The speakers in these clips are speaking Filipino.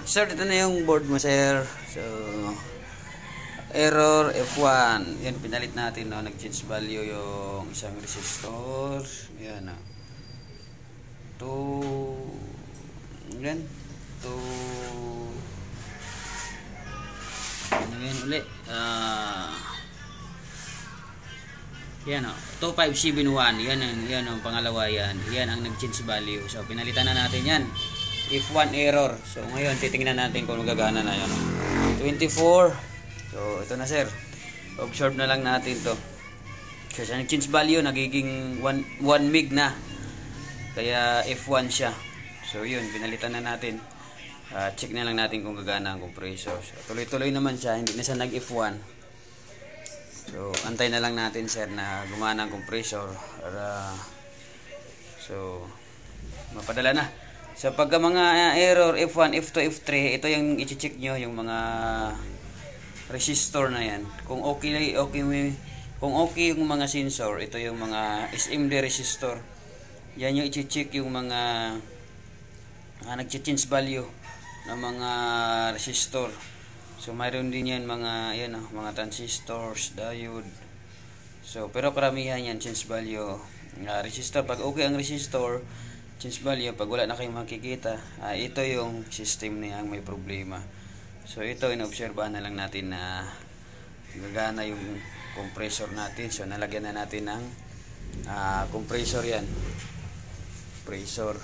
Sir, ito na yung board mo, sir. So, error F1. Yan, pinalit natin, no? Nag-change value yung isang resistor. Yan, no? Yan. Yan ulit. Yan, no? 2571. Yan ang pangalawa yan. Yan ang nag-change value. So, pinalitan na natin yan. F1 error. So, ngayon, titingnan natin kung magagana na yun. 24. So, ito na, sir. Observe na lang natin to. So, sa nag-change value, nagiging 1 mig na. Kaya, F1 siya. So, yun. Pinalitan na natin. Check na lang natin kung gagana ang compressor. So, tuloy-tuloy naman siya. Hindi na siya nag-F1. So, antay na lang natin, sir, na gumana ang compressor. So, mapadala na. So, pagka mga error F1, F2, F3, ito yung i-check nyo, yung mga resistor na yan. Kung okay yung mga sensor, ito yung mga SMD resistor. Yan yung i-check yung mga nag-change value ng mga resistor. So, mayroon din yan mga transistors, diode. So, pero karamihan yan change value resistor. Pag okay ang resistor, change value, pag wala na kayong makikita, ito yung system niya ang may problema. So ito, inobserbahan na lang natin na gagana yung compressor natin. So nalagyan na natin ng compressor yan. Compressor.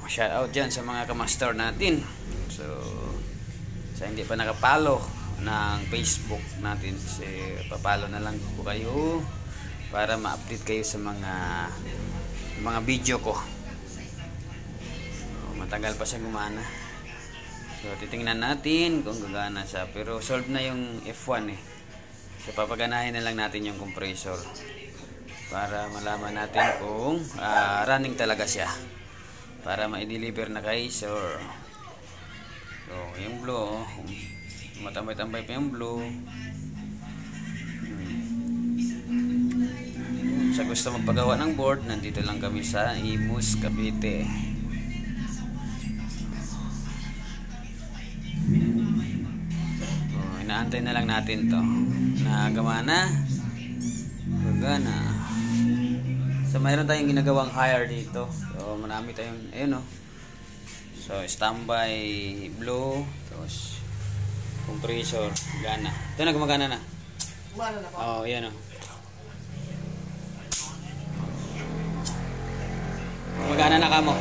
Shout out dyan sa mga kamaster natin. So sa hindi pa nakapalo ng Facebook natin, papalo na lang po kayo para ma-update kayo sa mga video ko. So, matagal pa siya gumana. So titingnan natin kung gagana siya, pero solve na yung F1 eh. So papaganahin na lang natin yung compressor para malaman natin kung running talaga siya, para ma-deliver na kay sir. So yung blue, matambay-tambay pa yung blue. Sa gusto magpagawa ng board, nandito lang kami sa Imus, Cavite. Inaantay na lang natin to na gawa na. Gagana. So mayroon tayong ginagawang hire dito. So marami tayong, ayun o. So standby blue, tapos compressor, gana. Ito na, gumagana na. Gumana na pa? Oo, yan o. Magana na kamo.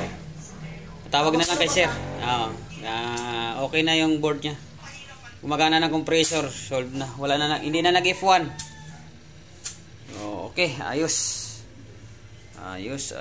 Tawag na lang kay sir. Okay na yung board niya. Gumagana ng compressor, solve na. Wala na, hindi na nag-F1. Okay, ayos. Ayos.